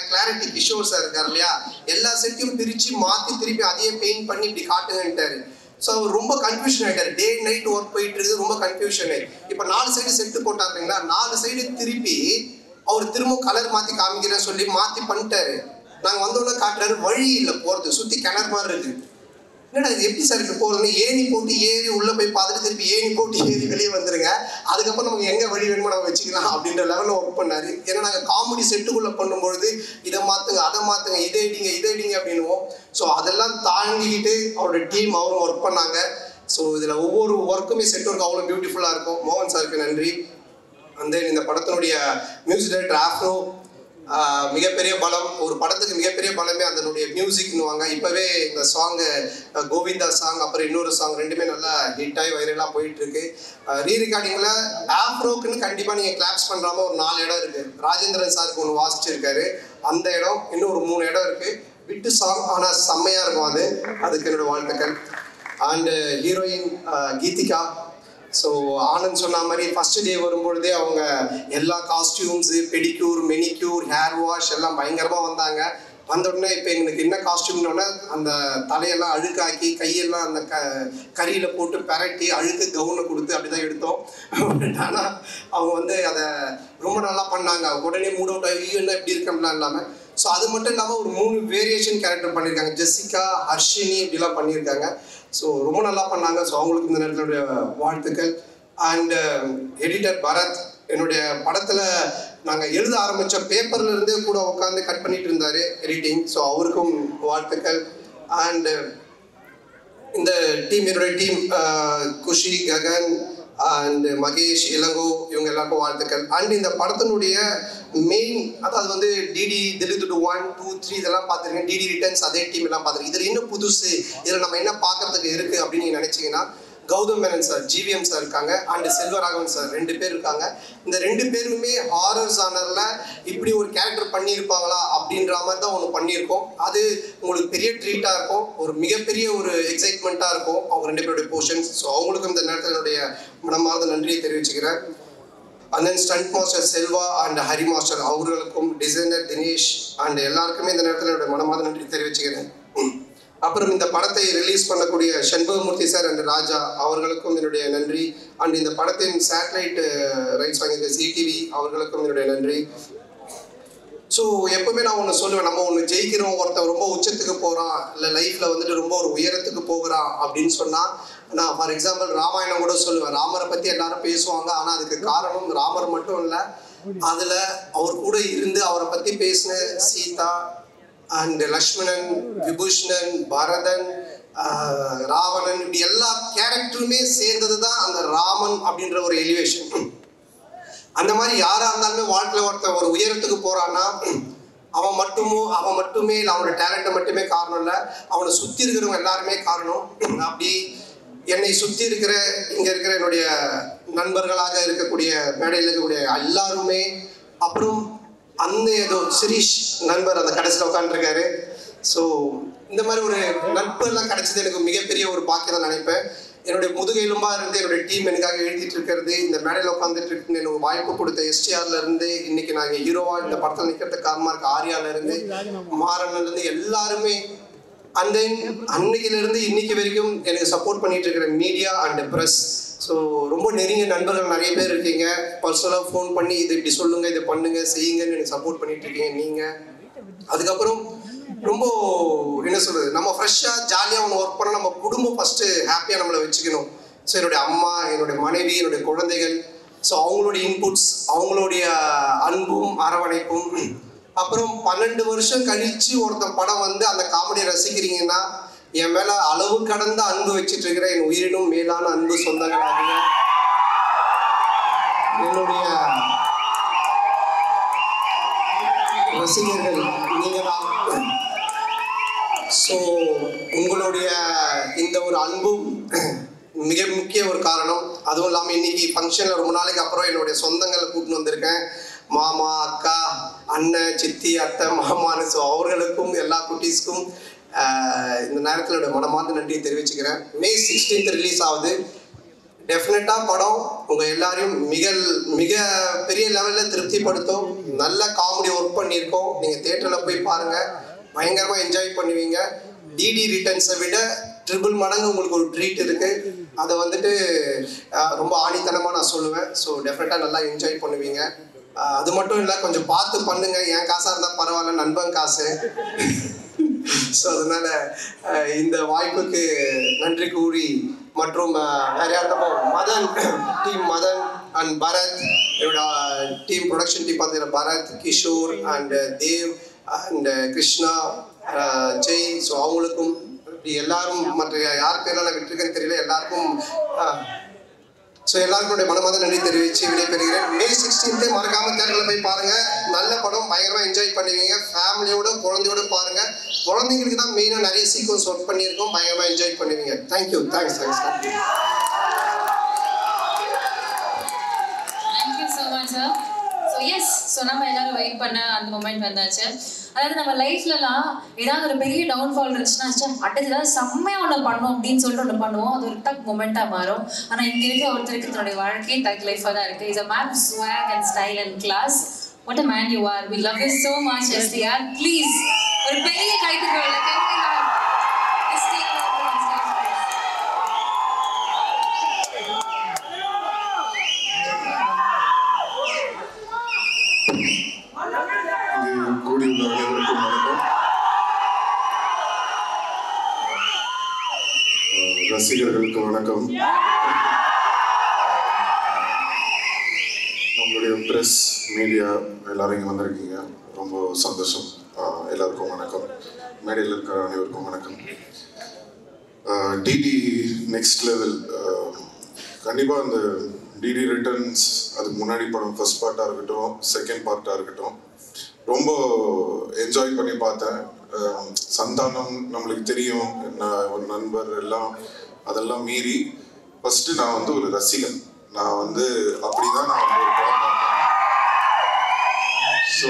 கிளாரிட்டி கிஷோர் சார் இருக்கார் இல்லையா, எல்லா செட்டையும் பிரித்து மாற்றி திருப்பி அதையே பெயிண்ட் பண்ணி இப்படி காட்டுங்கன்ட்டாரு. ஸோ அவர் ரொம்ப கன்ஃபியூஷன் ஆகிட்டார். டே நைட் ஒர்க் போயிட்டு இருக்குது, ரொம்ப கன்ஃபியூஷனு. இப்போ 4 சைடு செட்டு போட்டார் இல்லைங்களா, 4 சைடு திருப்பி அவர் திரும்ப கலர் மாற்றி காமிக்கிறேன்னு சொல்லி மாற்றி பண்ணிட்டாரு. நாங்கள் வந்தோடனே காட்டுறாரு, வழி இல்லை போகிறது, சுற்றி கிணறு மாதிரி இருக்குது. என்னடா இது எப்படி சார் இப்போ போகிறதுன்னு ஏணி போட்டு ஏறி உள்ளே போய் பார்த்துட்டு திருப்பி ஏணி போட்டு ஏறி வெளியே வந்துருங்க, அதுக்கப்புறம் நமக்கு எங்கே வழி வேணுமோ நம்ம வச்சுக்கலாம் அப்படின்ற லெவலில் ஒர்க் பண்ணார். ஏன்னா நாங்கள் காமெடி செட்டுக்குள்ளே பண்ணும்பொழுது இதை மாற்றுங்க, அதை மாற்றுங்க, இதை இடிங்க அப்படின்னுவோம். ஸோ அதெல்லாம் தாண்டிக்கிட்டு அவரோட டீம் அவரும் ஒர்க் பண்ணாங்க. ஸோ இதில் ஒவ்வொரு ஒர்க்குமே செட் ஒர்க் அவ்வளோ பியூட்டிஃபுல்லாக இருக்கும். மோகன் சாருக்கு நன்றி. அந்த இந்த படத்தினுடைய மியூசிக் டைரக்டர் ஆஃப்ரோ, மிகப்பெரிய பலம். ஒரு படத்துக்கு மிகப்பெரிய பலமே அதனுடைய மியூசிக்னுவாங்க. இப்போவே இந்த சாங்கு கோவிந்தா சாங், அப்புறம் இன்னொரு சாங், ரெண்டுமே நல்லா ஹிட் ஆகி வைரலாக போயிட்டுருக்கு. ரீ ரெக்கார்டிங்கில் ஆஃப்ரோக்குன்னு கண்டிப்பாக நீங்கள் கிளாப்ஸ் பண்ணுறாம ஒரு 4 இடம் இருக்குது. ராஜேந்திரன் சாருக்கு ஒன்று வாசிச்சிருக்காரு, அந்த இடம் இன்னும் ஒரு 3 இடம் இருக்கு. விட்டு சாங் ஆனால் செம்மையா இருக்கும். அதுக்கு என்னோட வாழ்த்துக்கள். And heroine Geethika. So Anand சொன்ன மாதிரி ஃபர்ஸ்ட் டே வரும்பொழுதே அவங்க எல்லா costumes, pedicure, manicure, hair wash எல்லாம் பயங்கரமாக வந்தாங்க. வந்த உடனே இப்போ எங்களுக்கு என்ன காஸ்டியூம்னோடனே அந்த தலையெல்லாம் அழுக்காக்கி கையெல்லாம் அந்த கறியில் போட்டு பெரட்டி அழுக்கு கவுனை கொடுத்து அப்படி தான் எடுத்தோம். ஆனால் அவங்க வந்து அதை ரொம்ப நல்லா பண்ணாங்க. உடனே மூட் அவுட் ஆகி என்ன இப்படி இருக்கம்லாம் இல்லாமல். ஸோ அது மட்டும் இல்லாமல் ஒரு 3 வேரியேஷன் கேரக்டர் பண்ணியிருக்காங்க. ஜெசிகா, ஹர்ஷினி இப்படிலாம் பண்ணியிருக்காங்க. ஸோ ரொம்ப நல்லா பண்ணாங்க. ஸோ அவங்களுக்கு இந்த நேரத்தினுடைய வாழ்த்துக்கள். அண்ட் எடிட்டர் பரத், என்னுடைய படத்தில் நாங்கள் எழுத ஆரம்பித்த பேப்பர்ல இருந்தே கூட உட்காந்து கட் பண்ணிட்டு இருந்தார் எடிட்டிங். ஸோ அவருக்கும் வாழ்த்துக்கள். அண்ட் இந்த டீம், என்னுடைய டீம் குஷி, ககன் அண்ட் மகேஷ், இளங்கோ, இவங்க எல்லாருக்கும் வாழ்த்துக்கள். அண்ட் இந்த படத்தினுடைய மெயின், அதாவது வந்து டிடி தில்லுதுடு 1, 2, 3 இதெல்லாம் பார்த்துருக்கேன். டிடி ரிட்டர்ன்ஸ் அதே டீம் எல்லாம் பார்த்துருக்கேன். இதில் இன்னும் புதுசு, இதில் நம்ம என்ன பார்க்கறதுக்கு இருக்குது அப்படின்னு நீங்கள் நினச்சிங்கன்னா, Gautham Menon sir, GVM sir இருக்காங்க. அண்ட் செல்வராகவன் சார் 2 பேர் இருக்காங்க. இந்த 2 பேருமே ஹாரர் ஜானரில் இப்படி ஒரு கேரக்டர் பண்ணியிருப்பாங்களா அப்படின்ற மாதிரி தான் ஒன்று பண்ணியிருக்கோம். அது உங்களுக்கு பெரிய ட்ரீட்டாக இருக்கும், ஒரு மிகப்பெரிய ஒரு எக்ஸைட்மெண்ட்டாக இருக்கும் அவங்க 2 பேருடைய போர்ஷன்ஸ். ஸோ அவங்களுக்கும் இந்த நேரத்தில் என்னுடைய மனமார்ந்த நன்றியை தெரிவிச்சுக்கிறேன். And then stunt master Selva and Hari master அவர்களுக்கும், டிசைனர் தினேஷ் அண்ட் எல்லாருக்குமே இந்த நேரத்தில் என்னுடைய மனமார்ந்த நன்றி தெரிவிச்சுக்கிறேன். அப்புறம் இந்த படத்தை ரிலீஸ் பண்ணக்கூடிய சண்பகமூர்த்தி சார் அண்ட் ராஜா அவர்களுக்கும் என்னுடைய நன்றி. அண்ட் இந்த படத்தின் சேட்டலைட் ரைட்ஸ் வாங்கியிருக்க ஜிடிவி அவர்களுக்கும் என்னுடைய நன்றி. ஸோ எப்பவுமே நான் ஒன்று சொல்லுவேன், நம்ம ஒன்று ஜெயிக்கிறோம், ஒருத்தர் ரொம்ப உச்சத்துக்கு போகிறான், இல்லை லைஃப்பில் வந்துட்டு ரொம்ப ஒரு உயரத்துக்கு போகிறான் அப்படின்னு சொன்னால், நான் ஃபார் எக்ஸாம்பிள் ராமாயணம் கூட சொல்லுவேன். ராமரை பற்றி எல்லாரும் பேசுவாங்க, ஆனால் அதுக்கு காரணம் ராமர் மட்டும் இல்லை, அதில் அவர் கூட இருந்து அவரை பற்றி பேசின சீதா அண்ட் லக்ஷ்மணன், விபூஷணன், பரதன், ராவணன், இப்படி எல்லா கேரக்டருமே சேர்ந்தது தான் அந்த ராமன் அப்படின்ற ஒரு எலிவேஷன். அந்த மாதிரி யாராக இருந்தாலுமே வாழ்க்கையில் ஒருத்தர் ஒரு உயரத்துக்கு போகிறான்னா அவன் மட்டுமே இல்லை, அவனோட டேலண்ட்டை மட்டுமே காரணம் இல்லை, அவனை சுற்றி இருக்கிறவங்க எல்லாருமே காரணம். அப்படி என்னை சுற்றி இருக்கிற இங்கே இருக்கிற என்னுடைய நண்பர்களாக இருக்கக்கூடிய மேடையில் இருக்கக்கூடிய எல்லாருமே, அப்புறம் அந்த ஏதோ சிரீஷ் நண்பர் அந்த கடைசியில் உட்காந்துருக்காரு. ஸோ இந்த மாதிரி ஒரு நட்பு எல்லாம் கிடைச்சது எனக்கு மிகப்பெரிய ஒரு பாக்கியம் தான் நினைப்பேன். என்னுடைய முதுகெலும்பாக இருந்து என்னுடைய டீம் எனக்காக எழுதிட்டு இருக்கிறது, இந்த மேடையில் உட்காந்துட்டு இருக்கு, எனக்கு வாய்ப்பு கொடுத்த எஸ்டிஆர்ல இருந்து, இன்னைக்கு நாங்கள் ஹீரோவா இந்த படத்தில் நிற்கிறதுக்கு காரணமாக இருக்க ஆர்யால இருந்து, மாறன்ல இருந்து எல்லாருமே, அந்த அன்னைக்கிலிருந்து இன்னைக்கு வரைக்கும் எனக்கு சப்போர்ட் பண்ணிட்டு இருக்கிற மீடியா அண்ட் ப்ரெஸ். ஸோ ரொம்ப நெருங்கிய நண்பர்கள் நிறைய பேர் இருக்கீங்க. பர்சனலாக ஃபோன் பண்ணி இது இப்படி சொல்லுங்கள், இதை பண்ணுங்க, செய்யுங்கன்னு எனக்கு சப்போர்ட் பண்ணிட்டு இருக்கீங்க நீங்கள். அதுக்கப்புறம் ரொம்ப என்ன சொல்கிறது, நம்ம ஃப்ரெஷ்ஷாக ஜாலியாக ஒன்று ஒர்க் பண்ணால் நம்ம குடும்பம் ஃபஸ்ட்டு ஹாப்பியாக நம்மளை வச்சுக்கணும். ஸோ என்னுடைய அம்மா, என்னுடைய மனைவி, என்னுடைய குழந்தைகள், ஸோ அவங்களுடைய இன்புட்ஸ், அவங்களுடைய அன்பும் அரவணைப்பும். அப்புறம் 12 வருஷம் கழித்து ஒருத்தன் படம் வந்து அந்த காமெடியை ரசிக்கிறீங்கன்னா, என் மேலே அளவு கடந்த அன்பு வச்சுட்டு இருக்கிற என் உயிரினும் மேலான அன்பு சொந்தங்களாகிய என்னுடைய ரசிகர்கள் நீங்கள் தான். ஸோ உங்களுடைய இந்த ஒரு அன்பும் மிக முக்கிய ஒரு காரணம். அதுவும் இல்லாமல் இன்னைக்கு ஃபங்க்ஷனில் ரொம்ப நாளைக்கு அப்புறம் என்னுடைய சொந்தங்களை கூட்டின்னு வந்திருக்கேன். மாமா, அக்கா, அண்ணன், சித்தி, அத்தை, மாமான்னு. ஸோ அவர்களுக்கும் எல்லா குட்டீஸ்க்கும் இந்த நேரத்தில் என்னோட மனமார்ந்த நன்றியை தெரிவிச்சுக்கிறேன். May 16th ரிலீஸ் ஆகுது. டெஃபினட்டாக படம் உங்கள் எல்லாரையும் மிக பெரிய லெவலில் திருப்திப்படுத்தும். நல்ல காமெடி ஒர்க் பண்ணியிருக்கோம். நீங்கள் தியேட்டரில் போய் பாருங்கள், பயங்கரமாக என்ஜாய் பண்ணுவீங்க. டிடி ரிட்டர்ன்ஸை விட 3 மடங்கு உங்களுக்கு ஒரு ட்ரீட் இருக்குது. அதை வந்துட்டு ரொம்ப ஆணித்தனமாக நான் சொல்லுவேன். ஸோ டெஃபினட்டாக நல்லா என்ஜாய் பண்ணுவீங்க. அது மட்டும் இல்லை, கொஞ்சம் பார்த்து பண்ணுங்க. என் காசாக இருந்தால் பரவாயில்ல, நண்பன் காசு. ஸோ அதனால இந்த வாய்ப்புக்கு நன்றி கூறி, மற்றும் வேற யாருக்கும் மதன் டீம், மதன் அண்ட் பரத், என்னோட டீம் ப்ரொடக்ஷன் டீம் பார்த்தீங்கன்னா Bharath, Kishore and Dev and Krishna, Jay. So அவங்களுக்கும் எல்லாரும், மற்ற யார் பேரெல்லாம் நான் விட்டுருக்கேன்னு தெரியல, எல்லாருக்கும் ஸோ எல்லாருக்கும் மனமார்ந்த நன்றி தெரிவித்து விடைபெறுகிறேன். May 16th மறக்காமல் தேட்டரில் போய் பாருங்கள். நல்ல படம், பயங்கரமாக என்ஜாய் பண்ணுவீங்க. ஃபேமிலியோட, குழந்தையோட பாருங்கள். குழந்தைங்களுக்கு தான் மெயினாக நிறைய சீக்வன்ஸ் ஒர்க் பண்ணியிருக்கோம். பயங்கரமாக என்ஜாய் பண்ணுவீங்க. Thank you. Thanks. Thank you so much, sir. So yes, so நம்ம எல்லாரும் வெயிட் பண்ண அந்த மொமெண்ட் வந்தாச்சு. அதாவது நம்ம லைஃப்லலாம் ஏதாவது ஒரு பெரிய டவுன்ஃபால் இருந்துச்சுன்னா அடுத்து ஏதாவது செம்மையாக ஒன்று பண்ணோம் அப்படின்னு சொல்லிட்டு ஒன்று பண்ணுவோம். அது ஒரு டக் மொமெண்ட்டாக மாறும். ஆனால் இங்கே இருக்க ஒருத்தருக்கு தன்னுடைய வாழ்க்கையே டக் லைஃபாக தான் இருக்குது. Is a man of swag and style and class. What a man you are. We love you so much, SDR. Please, ஒரு பெரிய கைத்தட்டல். கூடியுள்ள அனைவருக்கும் வணக்கம். ரசிகர்களுக்கு வணக்கம். நம்மளுடைய பிரஸ் மீடியா எல்லாரும் இங்கே வந்திருக்கீங்க, ரொம்ப சந்தோஷம். எல்லாருக்கும் வணக்கம். மேடையில் இருக்கிற அனைவருக்கும் வணக்கம். DD next level. கண்டிப்பாக அந்த டிடி ரிட்டர்ன்ஸ், அதுக்கு முன்னாடி படம் ஃபர்ஸ்ட் பார்ட்டாக இருக்கட்டும், செகண்ட் பார்ட்டாக இருக்கட்டும், ரொம்ப என்ஜாய் பண்ணி பார்த்தேன். சந்தானம் நம்மளுக்கு தெரியும், ஒரு நண்பர் எல்லாம், அதெல்லாம் மீறி ஃபஸ்ட்டு நான் வந்து ஒரு ரசிகன். நான் வந்து அப்படிதான் நான் வந்து ஒரு படம் பார்த்தேன். ஸோ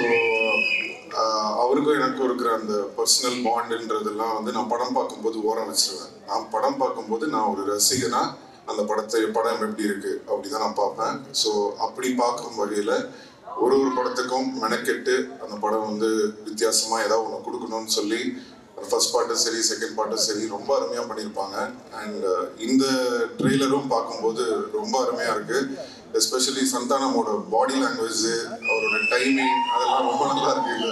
அவருக்கும் எனக்கும் இருக்கிற அந்த பர்சனல் பாண்டுன்றதெல்லாம் வந்து நான் படம் பார்க்கும்போது ஓரம் வச்சிருவேன். நான் படம் பார்க்கும்போது நான் ஒரு ரசிகனா அந்த படம் எப்படி இருக்கு அப்படிதான் நான் பார்ப்பேன். ஸோ அப்படி பார்க்கும் வகையில் ஒரு படத்துக்கும் மெனக்கெட்டு அந்த படம் வந்து வித்தியாசமா ஏதாவது ஒன்று கொடுக்கணும்னு சொல்லி ஃபர்ஸ்ட் பார்ட்டும் சரி, செகண்ட் பார்ட்டும் சரி ரொம்ப அருமையாக பண்ணியிருப்பாங்க. அண்ட் இந்த ட்ரெய்லரும் பார்க்கும்போது ரொம்ப அருமையாக இருக்கு. எஸ்பெஷலி சந்தானமோட பாடி லாங்குவேஜ், அவரோட டைமிங், அதெல்லாம் ரொம்ப நல்லா இருக்கு இந்த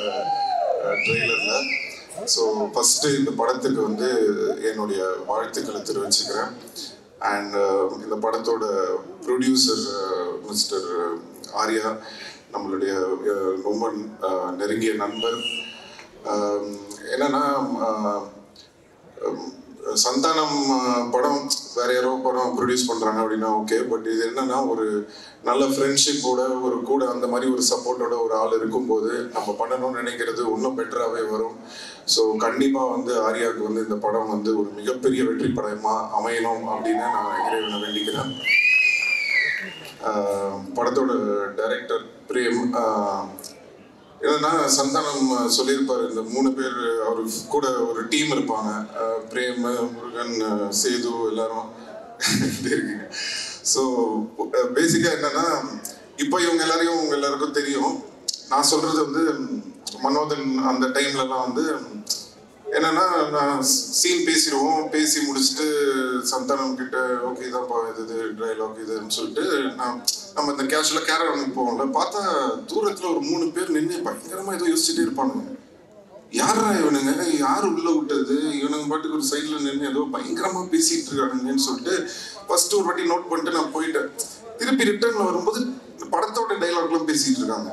ட்ரெய்லரில். ஸோ ஃபஸ்ட்டு இந்த படத்துக்கு வந்து என்னுடைய வாழ்த்துக்களை தெரிவிச்சுக்கிறேன். அண்ட் இந்த படத்தோட ப்ரொடியூசர் மிஸ்டர் ஆர்யா, நம்மளுடைய ரொம்ப நெருங்கிய நண்பர். என்னன்னா, சந்தானம் படம் வேற யாரோ படம் ப்ரொடியூஸ் பண்றாங்க அப்படின்னா ஓகே, பட் இது என்னன்னா ஒரு நல்ல ஃப்ரெண்ட்ஷிப்போட ஒரு கூட அந்த மாதிரி ஒரு சப்போர்ட்டோட ஒரு ஆள் இருக்கும்போது நம்ம பண்ணணும்னு நினைக்கிறது இன்னும் பெட்டராகவே வரும். ஸோ கண்டிப்பாக வந்து ஆர்யாவுக்கு வந்து இந்த படம் வந்து ஒரு மிகப்பெரிய வெற்றி படமாக அமையணும் அப்படின்னு நான் இறைவனை வேண்டிக்கிறேன். படத்தோட டைரக்டர் பிரேம், என்னன்னா சந்தானம் சொல்லியிருப்பாரு, இந்த 3 பேர் அவர் கூட ஒரு டீம் இருப்பாங்க, பிரேம், முருகன், சேது எல்லாரும் இருக்கீங்க. ஸோ பேசிக்காக என்னன்னா, இப்போ இவங்க எல்லாருக்கும் தெரியும். நான் சொல்றது வந்து மனோதன் அந்த டைம்லலாம் வந்து என்னன்னா, நான் சீன் பேசிடுவோம், பேசி முடிச்சுட்டு சந்தானம் கிட்ட ஓகே இதான்ப்பா இது டைலாக் இதுன்னு சொல்லிட்டு நம்ம இந்த கேஷுவலாக கேரவனுக்கு போவோம்ல, பார்த்தா தூரத்தில் ஒரு 3 பேர் நின்று பயங்கரமாக ஏதோ யோசிச்சுட்டே இருப்பானுங்க. யாரா இவனுங்க, யார் உள்ள விட்டது, இவனுங்க பாட்டுக்கு ஒரு சைடில் நின்று ஏதோ பயங்கரமாக பேசிட்டு இருக்கானுங்கன்னு சொல்லிட்டு ஃபர்ஸ்ட் ஒரு வாட்டி நோட் பண்ணிட்டு நான் போயிட்டேன். திருப்பி ரிட்டர்ன்ல வரும்போது படத்தோட டைலாக்லாம் பேசிட்டு இருக்காங்க.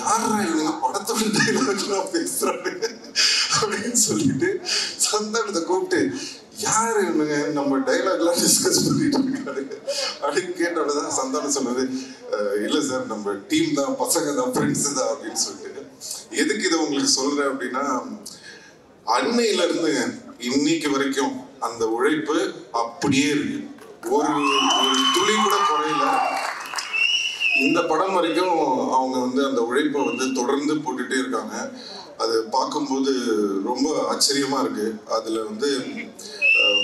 யாரா இவனுங்க படத்தோட டைலாக்லாம் பேசுறாங்க அப்படின்னு சொல்லிட்டு சந்தானத்தை கூப்பிட்டு, யாரு இவனுங்க நம்ம டைலாக்லாம் டிஸ்கஸ் பண்ணிட்டு இருக்காரு அப்படின்னு கேட்டோடதான் சந்தானம் சொன்னது, இல்லை சார் நம்ம டீம் தான், பசங்க தான், ஃப்ரெண்ட்ஸ் தான் அப்படின்னு சொல்லிட்டு. எதுக்கு இதை உங்களுக்கு சொல்றேன் அப்படின்னா, அன்னையில இருந்து இன்னைக்கு வரைக்கும் அந்த உழைப்பு அப்படியே இருக்கு, ஒரு துளி கூட குறையல. இந்த படம் வரைக்கும் அவங்க வந்து அந்த உழைப்பை வந்து தொடர்ந்து போட்டுட்டே இருக்காங்க. அது பார்க்கும்போது ரொம்ப ஆச்சரியமா இருக்கு. அதுல வந்து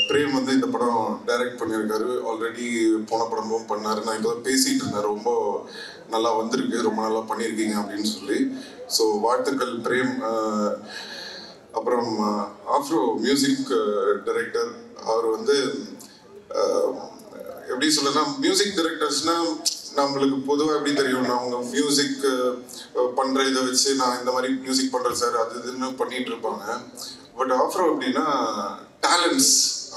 பிரேம் வந்து இந்த படம் டைரக்ட் பண்ணியிருக்காரு, ஆல்ரெடி போன படமும் பண்ணாரு. நான் இப்போ பேசிட்டு இருந்தேன், ரொம்ப நல்லா வந்திருக்கு, ரொம்ப நல்லா பண்ணியிருக்கீங்க அப்படின்னு சொல்லி. ஸோ வாழ்த்துக்கள் பிரேம். அப்புறம் ஆஃப்ரோ மியூசிக் டைரக்டர், அவர் வந்து எப்படி சொல்லனா, மியூசிக் டைரக்டர்ஸ்னா நம்மளுக்கு பொதுவாக எப்படி தெரியும், அவங்க மியூசிக் பண்ணுற இதை வச்சு நான் இந்த மாதிரி மியூசிக் பண்ணுறேன் சார் அது இதுன்னு பண்ணிட்டு இருப்பாங்க. பட் ஆஃப்ரோ அப்படின்னா டேலண்ட்ஸ்,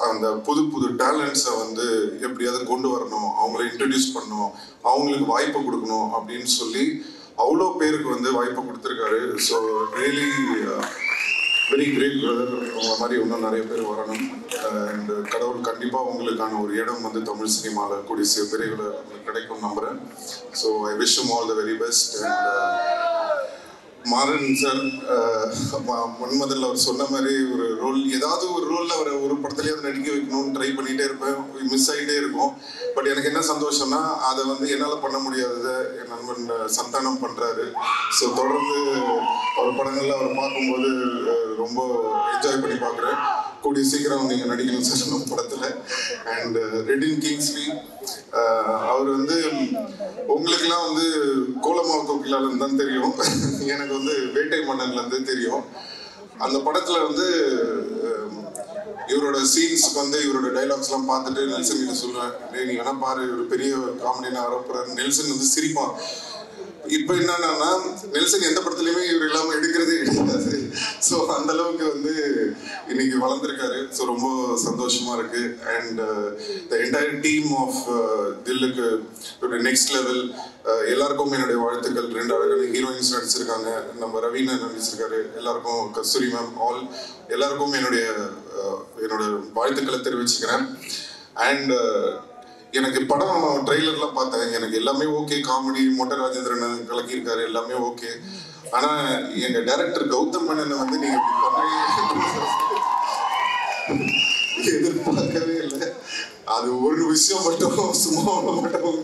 அந்த புது டேலண்ட்ஸை வந்து எப்படியாவது கொண்டு வரணும், அவங்கள இன்ட்ரடியூஸ் பண்ணணும், அவங்களுக்கு வாய்ப்பு கொடுக்கணும் அப்படின்னு சொல்லி அவ்வளோ பேருக்கு வந்து வாய்ப்பு கொடுத்துருக்காரு. So really very great brother. உங்களை மாதிரி இன்னும் நிறைய பேர் வரணும். அண்ட் கடவுள் கண்டிப்பாக உங்களுக்கான ஒரு இடம் வந்து தமிழ் சினிமாவில் கூடிய விரைவில் கிடைக்கும் நம்புகிறேன். So I wish you all the very best. And Maran sir மன்மதன்ல அவர் சொன்ன மாதிரி ஒரு ரோல், ஏதாவது ஒரு ரோல்ல அவரை ஒரு படத்துலயாவது நடிக்க வைக்கணும்னு ட்ரை பண்ணிட்டே இருப்பேன், மிஸ் ஆகிட்டே இருக்கும். பட் எனக்கு என்ன சந்தோஷம்னா அதை வந்து என்னால் பண்ண முடியாததை என் நண்பன் சந்தானம் பண்ணுறாரு. ஸோ தொடர்ந்து அவர் படங்கள்ல அவர் பார்க்கும்போது ரொம்ப என்ஜாய் பண்ணி பார்க்குறேன். கூடிய சீக்கிரம் நீங்கள் நடிக்கணும் சார் நம்ம படத்தில். அண்ட் ரெடின் கிங்ஸ்லி அவர் வந்து உங்களுக்கெல்லாம் வந்து கோலமாவு கோகிலாலேருந்து தான் தெரியும், எனக்கு வந்து வேட்டை மன்னன்லேருந்து தெரியும். அந்த படத்தில் வந்து இவரோட சீன்ஸ்க்கு வந்து இவரோட டைலாக்ஸ்லாம் பார்த்துட்டு நெல்சன் கிட்ட சொல்லுவேன், நீ வேணா பாரு ஒரு பெரிய காமெடினா வரப்போறாரு. நெல்சன் வந்து சிரிப்பான். இப்போ என்னன்னா நெல்சன் எந்த படத்துலையுமே இவர் இல்லாமல் எடுக்கிறதே கிடையாது. ஸோ அந்த அளவுக்கு வந்து இன்னைக்கு வளர்ந்துருக்காரு. ஸோ ரொம்ப சந்தோஷமா இருக்கு. And the entire team of தில்லுக்கு ஒரு நெக்ஸ்ட் லெவல். எல்லாருக்கும் என்னுடைய வாழ்த்துக்கள். 2 அழகான ஹீரோயின்ஸ் நடிச்சிருக்காங்க, நம்ம ரவீனா நடிச்சிருக்காரு, எல்லாருக்கும் கஸ்தூரி மேம், ஆல் எல்லாருக்கும் என்னோட வாழ்த்துக்களை தெரிவிச்சுக்கிறேன். அண்ட் எனக்கு படம் ட்ரெய்லர்லாம் பார்த்தேன், எனக்கு எல்லாமே ஓகே. காமெடி மொட்டை ராஜேந்திரன் கலக்கியிருக்காரு, எல்லாமே ஓகே. ஆனால் எங்கள் டைரக்டர் கௌதம் மேனனை வந்து நீங்கள் எதிர்பார்க்கவே இல்லை. அது ஒரு விஷயம் மட்டும் சும்மா மட்டும்.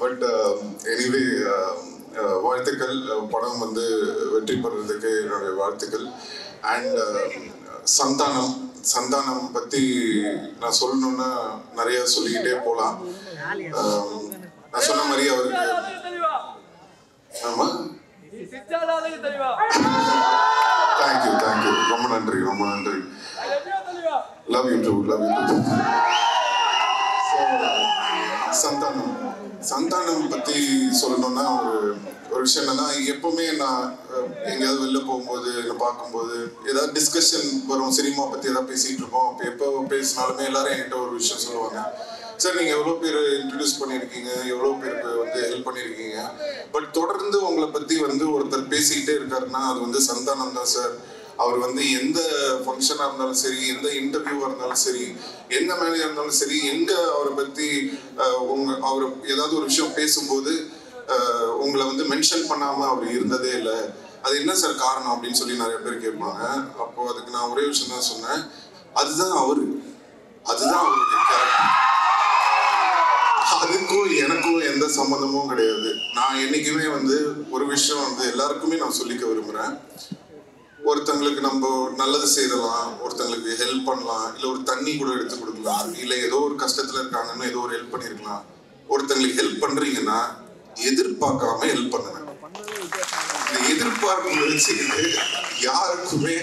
பட் எனிவே வாழ்த்துக்கள். படம் வந்து வெற்றி பெறுறதுக்கு என்னுடைய வாழ்த்துக்கள். அண்ட் சந்தானம் பற்றி நான் சொல்லணும்னா நிறைய சொல்லிக்கிட்டே போகலாம். நான் சொன்ன மாதிரி அவருக்கு ஆமா தேங்க்யூ ரொம்ப நன்றி. Love you two. சந்தானம் பற்றி சொல்லணும்னா ஒரு விஷயம் என்னன்னா, எப்பவுமே நான் எங்கேயாவது வெளில போகும்போது என்னை பார்க்கும்போது ஏதாவது டிஸ்கஷன் வரும், சினிமா பற்றி ஏதாவது பேசிகிட்டு இருப்போம். அப்போ எப்போ பேசினாலுமே எல்லாரும் என்கிட்ட ஒரு விஷயம் சொல்லுவாங்க, சார் நீங்கள் எவ்வளோ பேர் இன்ட்ரடியூஸ் பண்ணியிருக்கீங்க, எவ்வளோ பேருக்கு வந்து ஹெல்ப் பண்ணியிருக்கீங்க, பட் தொடர்ந்து உங்களை பற்றி வந்து ஒருத்தர் பேசிக்கிட்டே இருக்காருன்னா அது வந்து சந்தானம் தான் சார். அவர் வந்து எந்த ஃபங்க்ஷனாக இருந்தாலும் சரி, எந்த இன்டர்வியூவாக இருந்தாலும் சரி, எந்த மேலேயாக இருந்தாலும் சரி, எங்கே அவரை பற்றி அவர் ஏதாவது ஒரு விஷயம் பேசும்போது உங்களை வந்து மென்ஷன் பண்ணாமல் அவர் இருந்ததே இல்லை. அது என்ன சார் காரணம் அப்படின்னு சொல்லி நிறைய பேர் கேட்பாங்க. அப்போ அதுக்கு நான் ஒரே விஷயம் தான் சொன்னேன், அதுதான் அவருடைய கேரக்டர். அதுக்கும் எனக்கும் எந்த சம்மந்தமும் கிடையாது. நான் என்னைக்குமே வந்து ஒரு விஷயம் வந்து எல்லாருக்குமே நான் சொல்லிக்க விரும்புகிறேன், ஒருத்தங்களுக்கு நம்ம நல்லது செய்யலாம், ஒருத்தங்களுக்கு ஹெல்ப் பண்ணலாம், இல்லை ஒரு தண்ணி கூட எடுத்து கொடுக்கலாம், இல்லை ஏதோ ஒரு கஷ்டத்தில் இருக்காங்கன்னு ஏதோ ஒரு ஹெல்ப் பண்ணியிருக்கலாம். ஒருத்தங்களுக்கு ஹெல்ப் பண்ணுறீங்கன்னா எதிர்பார்க்காம ஹெல்ப் பண்ணுங்க. இந்த எதிர்பார்ப்பு வச்சுக்கிட்டு யாருக்குமே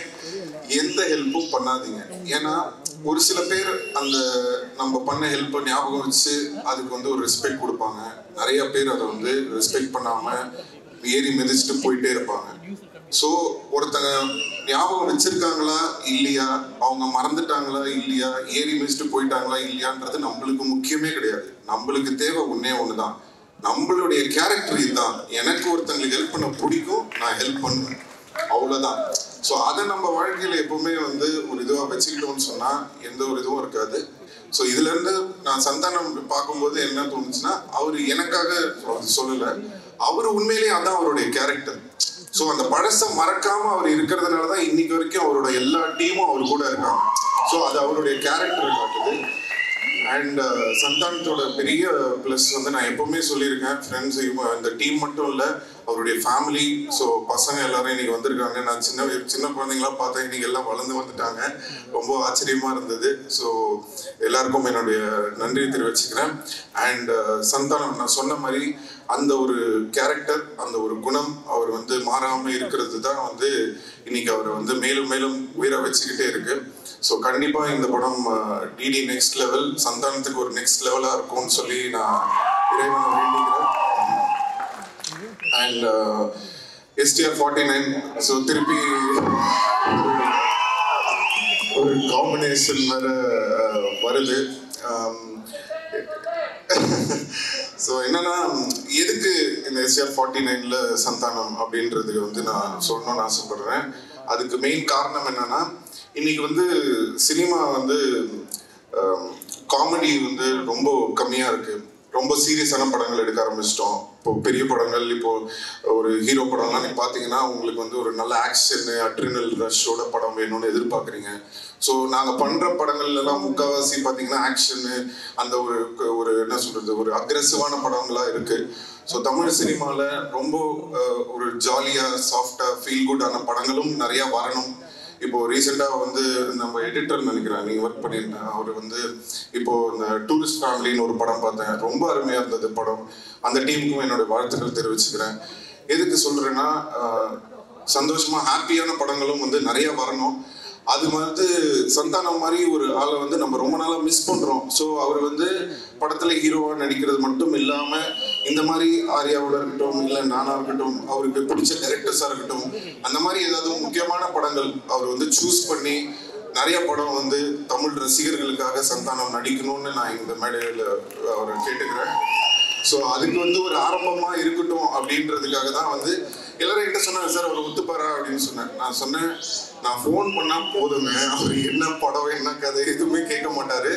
எந்த ஹெல்ப்பும் பண்ணாதீங்க. ஏன்னா ஒரு சில பேர் அந்த நம்ம பண்ண ஹெல்ப்பை ஞாபகம் வச்சு அதுக்கு வந்து ஒரு ரெஸ்பெக்ட் கொடுப்பாங்க. நிறைய பேர் அதை வந்து ரெஸ்பெக்ட் பண்ணாம ஏறி மிதிச்சுட்டு போயிட்டே இருப்பாங்க. ஸோ ஒருத்தங்க ஞாபகம் வச்சிருக்காங்களா இல்லையா, அவங்க மறந்துட்டாங்களா இல்லையா, ஏறி மிதிச்சுட்டு போயிட்டாங்களா இல்லையான்றது நம்மளுக்கு முக்கியமே கிடையாது. நம்மளுக்கு தேவை ஒன்று தான், நம்மளுடைய கேரக்டர் இதுதான். எனக்கு ஒருத்தங்களுக்கு ஹெல்ப் பண்ண பிடிக்கும், நான் ஹெல்ப் பண்ணுவேன், அவ்வளோதான். ஸோ அதை நம்ம வாழ்க்கையில் எப்பவுமே வந்து ஒரு இதுவாக வச்சுக்கிட்டோம்னு சொன்னால் எந்த ஒரு இதுவும் இருக்காது. ஸோ இதுலேருந்து நான் சந்தானம் பார்க்கும்போது என்ன தோணுச்சுன்னா, அவர் எனக்காக சொல்லலை, அவர் உண்மையிலேயே அதான் அவருடைய கேரக்டர். ஸோ அந்த பழசை மறக்காம அவர் இருக்கிறதுனால தான் இன்னைக்கு வரைக்கும் அவரோட எல்லா டீமும் அவர் கூட இருக்காங்க. ஸோ அது அவருடைய கேரக்டர் காட்டுது. அண்ட் சந்தானத்தோட பெரிய ப்ளஸ் வந்து நான் எப்பவுமே சொல்லியிருக்கேன், ஃப்ரெண்ட்ஸ் இந்த டீம் மட்டும் இல்லை, அவருடைய ஃபேமிலி. ஸோ பசங்க எல்லாரும் இன்னைக்கு வந்திருக்காங்க. நான் சின்ன குழந்தைங்களாம் பார்த்தேன், இன்னைக்கு எல்லாம் வளர்ந்து வந்துட்டாங்க, ரொம்ப ஆச்சரியமா இருந்தது. ஸோ எல்லாருக்கும் என்னுடைய நன்றியை தெரிவிச்சுக்கிறேன். அண்ட் சந்தானம் நான் சொன்ன மாதிரி அந்த ஒரு கேரக்டர், அந்த ஒரு குணம் அவர் வந்து மாறாமல் இருக்கிறது தான் வந்து இன்னைக்கு அவரை வந்து மேலும் மேலும் உயிரை வச்சுக்கிட்டே இருக்கு. ஸோ கண்டிப்பாக இந்த படம் டிடி நெக்ஸ்ட் லெவல், சந்தானத்துக்கு ஒரு நெக்ஸ்ட் லெவலாக இருக்கும்னு சொல்லி நான் இறைவனை வேண்டிக்கிறேன். அண்ட் STR 49, ஸோ திருப்பி ஒரு காம்பினேஷன் வேற வருது. ஸோ என்னன்னா, எதுக்கு இந்த STR 49ல சந்தானம் அப்படின்றதுக்கு வந்து நான் சொல்லணும்னு ஆசைப்படுறேன். அதுக்கு மெயின் காரணம் என்னன்னா, இன்னைக்கு வந்து சினிமா வந்து காமெடி வந்து ரொம்ப கம்மியாக இருக்கு. ரொம்ப சீரியஸான படங்கள் எடுக்க ஆரம்பிச்சிட்டோம். இப்போ பெரிய படங்கள், இப்போ ஒரு ஹீரோ படம்லாம் நீங்கள் பார்த்தீங்கன்னா உங்களுக்கு வந்து ஒரு நல்ல ஆக்ஷனு அட்ரினல் ரஷ்ஷோட படம் வேணும்னு எதிர்பார்க்குறீங்க. ஸோ நாங்கள் பண்ணுற படங்கள்லாம் முக்கால்வாசி பார்த்தீங்கன்னா ஆக்ஷனு அந்த ஒரு என்ன சொல்கிறது ஒரு அக்ரெசிவான படங்களாக இருக்குது. ஸோ தமிழ் சினிமாவில் ரொம்ப ஒரு ஜாலியாக சாஃப்டாக ஃபீல் குட்டான படங்களும் நிறையா வரணும். இப்போ ரீசெண்டாக வந்து நம்ம எடிட்டர் நினைக்கிறேன் நீங்கள் ஒர்க் பண்ணியிருந்தேன், அவர் வந்து இப்போ இந்த டூரிஸ்ட் ஃபேமிலின்னு ஒரு படம் பார்த்தேன், ரொம்ப அருமையாக இருந்தது படம். அந்த டீமுக்கும் என்னோட வாழ்த்துக்கள் தெரிவிச்சுக்கிறேன். எதுக்கு சொல்கிறேன்னா சந்தோஷமாக ஹாப்பியான படங்களும் வந்து நிறையா வரணும். அது வந்து சந்தானம் மாதிரி ஒரு ஆளை வந்து நம்ம ரொம்ப நாளாக மிஸ் பண்ணுறோம். ஸோ அவர் வந்து படத்தில் ஹீரோவாக நடிக்கிறது மட்டும் இல்லாமல் இந்த மாதிரி ஆர்யாவோட இருக்கட்டும் இல்லை நானாக இருக்கட்டும் அவருக்கு பிடிச்ச டைரக்டர்ஸாக இருக்கட்டும் அந்த மாதிரி ஏதாவது முக்கியமான படங்கள் அவர் வந்து சூஸ் பண்ணி நிறைய படம் வந்து தமிழ் ரசிகர்களுக்காக சந்தானம் நடிக்கணும்னு நான் இந்த மேடையில் அவரை கேட்டுக்கிறேன். ஸோ அதுக்கு வந்து ஒரு ஆரம்பமாக இருக்கட்டும் அப்படின்றதுக்காக தான் வந்து எல்லாரும் என்கிட்ட சொன்னாங்க, சார் அவர் ஒத்துப்பாரா அப்படின்னு சொன்னேன். நான் சொன்னேன், நான் ஃபோன் பண்ணால் போதுங்க, அவர் என்ன படம் என்ன கதை எதுவுமே கேட்க மாட்டார்,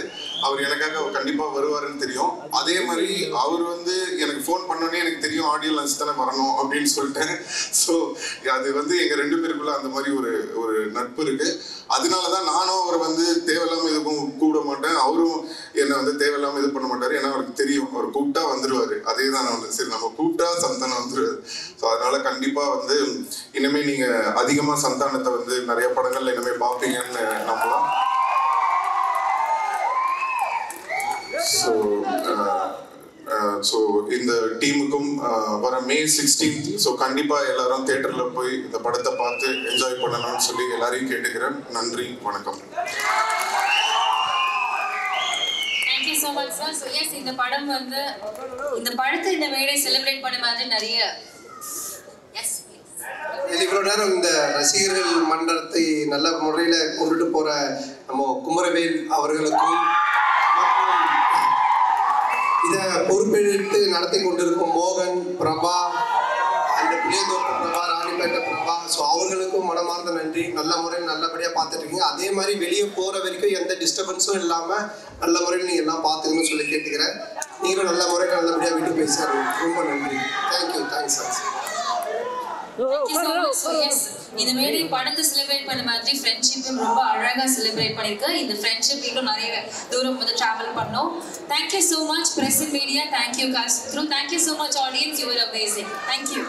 அவர் எனக்காக கண்டிப்பாக வருவாருன்னு தெரியும். அதே மாதிரி அவர் வந்து எனக்கு ஃபோன் பண்ணோன்னே எனக்கு தெரியும் ஆடியோ லஞ்ச் தானே வரணும் அப்படின்னு சொல்லிட்டேன். ஸோ அது வந்து எங்கள் 2 பேருக்குள்ள அந்த மாதிரி ஒரு நட்பு இருக்குது. அதனால தான் நானும் அவர் வந்து தேவையில்லாமல் எதுக்கும் கூப்பிட மாட்டேன், அவரும் என்னை வந்து தேவையில்லாமல் இது பண்ண மாட்டார். ஏன்னா அவருக்கு தெரியும் அவர் கூப்பிட்டா வந்துடுவார். அதே தான் நான் வந்து சரி நம்ம கூப்பிட்டா சந்தானம் வந்துடுவார். ஸோ அதனால கண்டிப்பாக வந்து இனிமேல் நீங்கள் அதிகமாக சந்தானத்தை வந்து நிறைய படங்கள்ல இனிமேல் பார்ப்பீங்கன்னு நம்பலாம். ஸோ இந்த டீமுக்கும் வர May 16th ஸோ கண்டிப்பாக எல்லாரும் தியேட்டரில் போய் இந்த படத்தை பார்த்து என்ஜாய் பண்ணணும்னு சொல்லி எல்லாரையும் கேட்டுக்கிறேன். நன்றி, வணக்கம். Thank you so much, sir. So yes, இந்த படம் வந்து இந்த படத்தை இந்த மேடை செலிப்ரேட் பண்ண மாதிரி நிறைய இவ்வளோ நேரம் இந்த ரசிகர்கள் மன்றத்தை நல்ல முறையில் கொண்டுட்டு போகிற நம்ம குமரவேல் அவர்களுக்கும் மற்றும் இதை பொறுப்பெடுத்து நடத்தி கொண்டிருக்கும் மோகன், பிரபா, அந்த புளியந்தோப்பு பிரபா, ராணிப்பேட்டை பிரபா, ஸோ அவர்களுக்கும் மனமார்ந்த நன்றி. நல்ல முறையில் நல்லபடியாக பார்த்துட்ருக்கீங்க. அதே மாதிரி வெளியே போகிற வரைக்கும் எந்த டிஸ்டர்பன்ஸும் இல்லாமல் நல்ல முறையில் நீங்கள் எல்லாம் பார்த்துக்கணும்னு சொல்லி கேட்டுக்கிறேன். நீங்களும் நல்ல முறையில் நல்லபடியாக வீட்டுக்கு போய் சார். ரொம்ப நன்றி. Thank you. Thanks sir. Thank you so much. So yes, இந்த மேடை படத்தை செலிப்ரேட் பண்ண மாதிரி ஃப்ரெண்ட்ஷிப்பும் ரொம்ப அழகா செலிப்ரேட் பண்ணிருக்கு. இந்த ஃப்ரெண்ட்ஷிப் இன்னும் நிறைய தூரம் வந்து டிராவல் பண்ணோம். Thank you so much press and media. Thank you guys through. Thank you so much audience. You were amazing. Thank you.